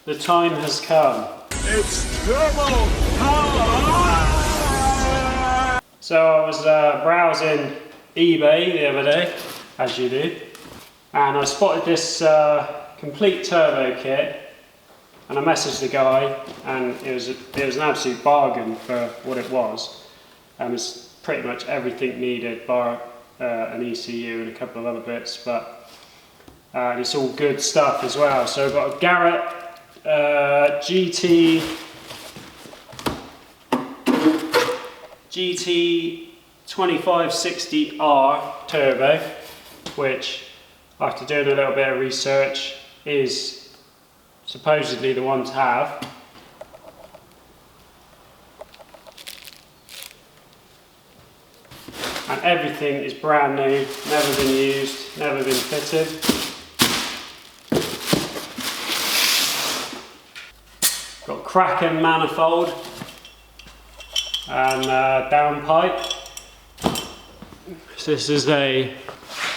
The time has come. It's turbo power! So I was browsing eBay the other day, as you do, and I spotted this complete turbo kit, and I messaged the guy, and it was an absolute bargain for what it was. It's pretty much everything needed, bar an ECU and a couple of other bits, but it's all good stuff as well. So I've got a Garrett GT 2560R turbo, which, after doing a little bit of research, is supposedly the one to have. And everything is brand new, never been used, never been fitted. Got Kraken manifold and downpipe. So this is a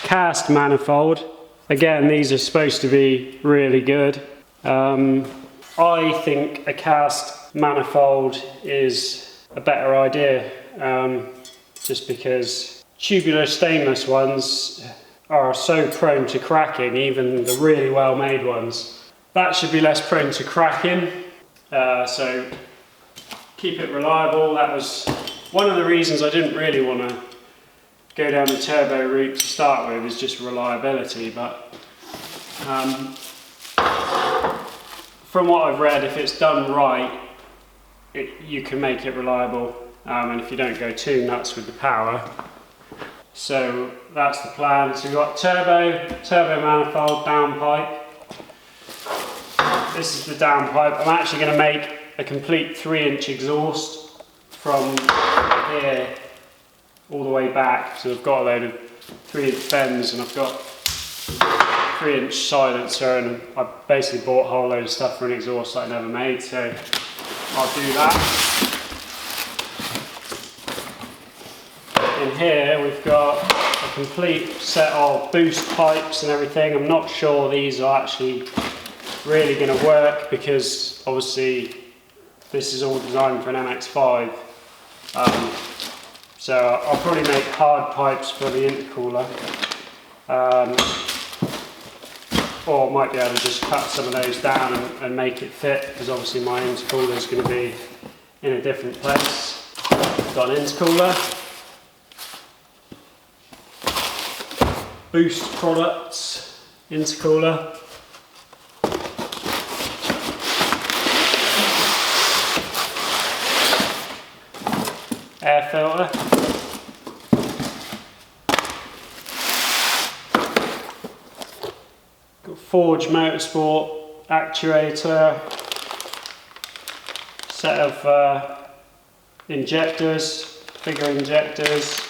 cast manifold. Again, these are supposed to be really good. I think a cast manifold is a better idea, just because tubular stainless ones are so prone to cracking, even the really well made ones. That should be less prone to cracking, so keep it reliable. That was one of the reasons I didn't really want to go down the turbo route to start with, is just reliability. But from what I've read, if it's done right, you can make it reliable, and if you don't go too nuts with the power. So that's the plan. So we've got turbo manifold, downpipe. This is the downpipe. I'm actually going to make a complete 3-inch exhaust from here all the way back. So I've got a load of 3-inch bends, and I've got 3-inch silencer, and I basically bought a whole load of stuff for an exhaust that I never made, so I'll do that. In here we've got a complete set of boost pipes and everything. I'm not sure these are actually really going to work, because obviously this is all designed for an MX-5. So I'll probably make hard pipes for the intercooler, or might be able to just cut some of those down and make it fit, because obviously my intercooler is going to be in a different place. Got an intercooler, Boost Products intercooler, air filter, got Forge Motorsport actuator, set of injectors, bigger injectors,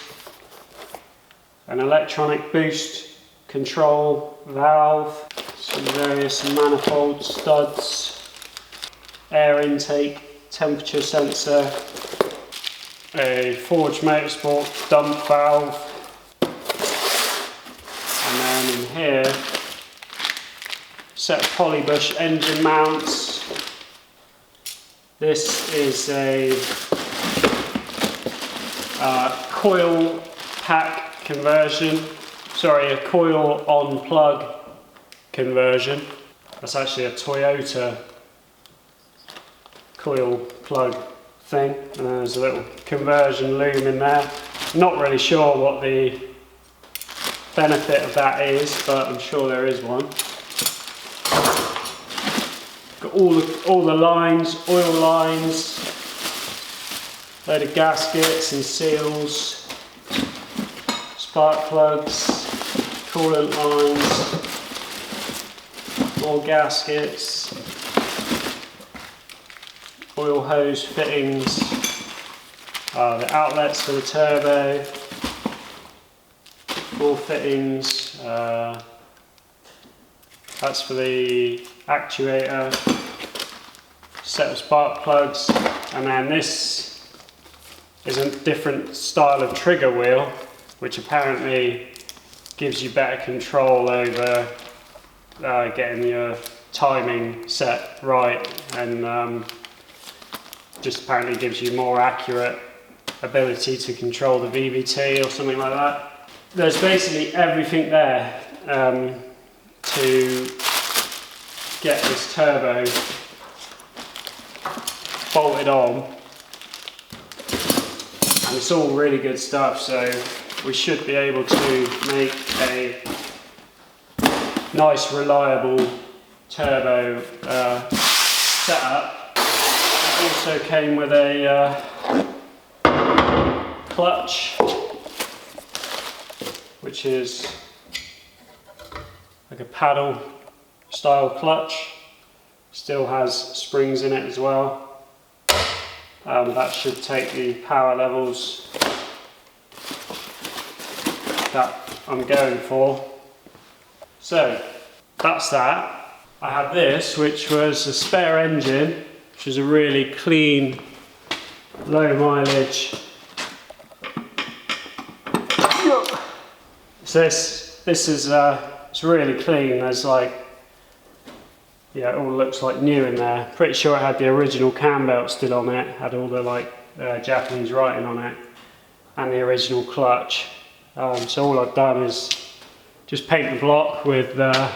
an electronic boost control valve, some various manifold studs, air intake, temperature sensor, a Forge Motorsport dump valve, and then in here, set of Polybush engine mounts. This is a coil pack conversion, sorry, a coil on plug conversion. That's actually a Toyota coil plug thing, and there's a little conversion loom in there. Not really sure what the benefit of that is, but I'm sure there is one. Got all the lines, oil lines, load of gaskets and seals, spark plugs, coolant lines, more gaskets, oil hose fittings, the outlets for the turbo, more fittings, that's for the actuator, set of spark plugs, and then this is a different style of trigger wheel, which apparently gives you better control over getting your timing set right, and just apparently gives you more accurate ability to control the VVT or something like that. There's basically everything there to get this turbo bolted on, and it's all really good stuff, so we should be able to make a nice reliable turbo setup. It also came with a clutch, which is like a paddle style clutch. Still has springs in it as well. That should take the power levels that I'm going for. So that's that. I have this, which was a spare engine, which is a really clean, low mileage. So this is it's really clean. There's like, yeah, it all looks like new in there. Pretty sure it had the original cam belt still on it, had all the like Japanese writing on it, and the original clutch. So all I've done is just paint the block with, I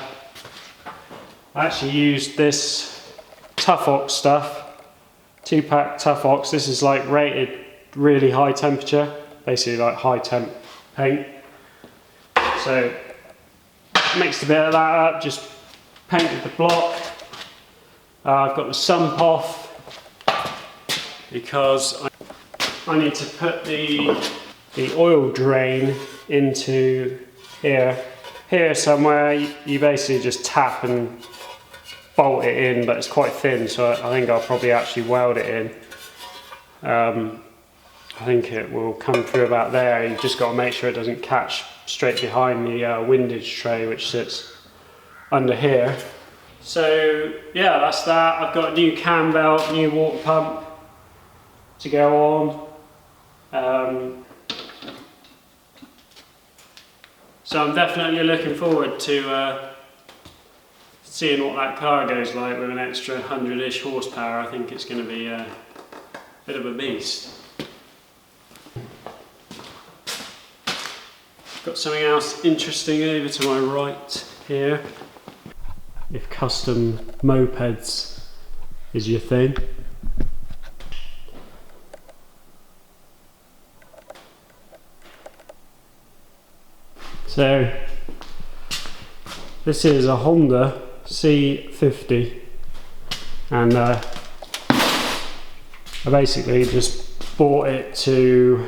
actually used this Tough Ox stuff, 2-pack Tough Ox. This is like rated really high temperature, basically like high temp paint. So mixed a bit of that up, just painted the block. I've got the sump off because I need to put the oil drain into here somewhere. You basically just tap and bolt it in, but it's quite thin, so I think I'll probably actually weld it in. I think it will come through about there. You've just got to make sure it doesn't catch straight behind the windage tray, which sits under here. So yeah, that's that. I've got a new cam belt, new water pump to go on. So I'm definitely looking forward to seeing what that car goes like with an extra 100-ish horsepower. I think it's going to be a bit of a beast. Got something else interesting over to my right here, if custom mopeds is your thing. So this is a Honda C50, and I basically just bought it to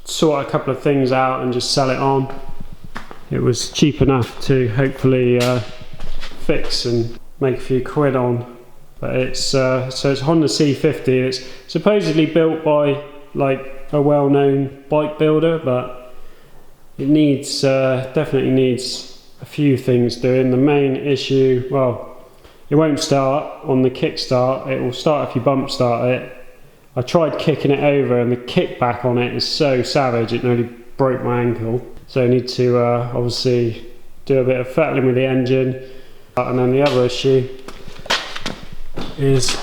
sort a couple of things out and just sell it on. It was cheap enough to hopefully fix and make a few quid on. But it's so it's Honda C50. It's supposedly built by like a well-known bike builder, but it needs definitely needs a few things doing. The main issue, well, it won't start on the kickstart. It will start if you bump start it. I tried kicking it over, and the kickback on it is so savage it nearly broke my ankle. So I need to obviously do a bit of fettling with the engine. And then the other issue is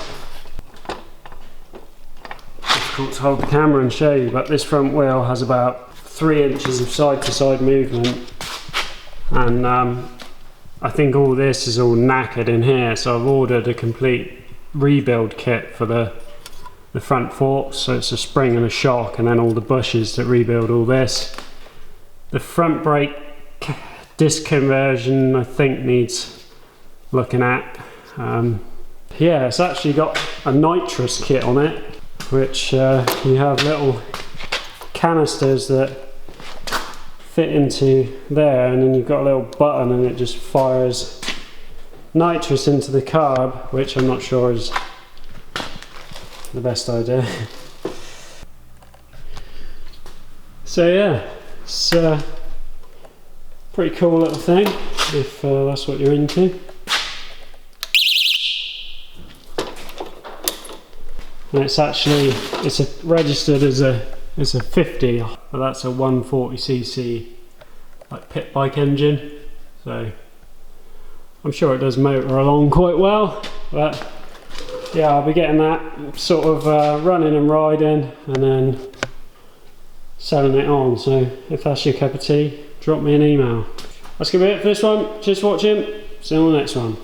difficult to hold the camera and show you, but this front wheel has about 3 inches of side-to-side movement, and I think all this is all knackered in here, so I've ordered a complete rebuild kit for the front forks. So it's a spring and a shock, and then all the bushes that rebuild all this. The front brake disc conversion I think needs looking at. Yeah, it's actually got a nitrous kit on it, which you have little canisters that fit into there, and then you've got a little button and it just fires nitrous into the carb, which I'm not sure is the best idea. So yeah, it's a pretty cool little thing if that's what you're into. And it's actually registered as a 50, but that's a 140cc like pit bike engine. So I'm sure it does motor along quite well, but yeah, I'll be getting that sort of running and riding and then selling it on. So if that's your cup of tea, drop me an email. That's gonna be it for this one. Cheers for watching. See you on the next one.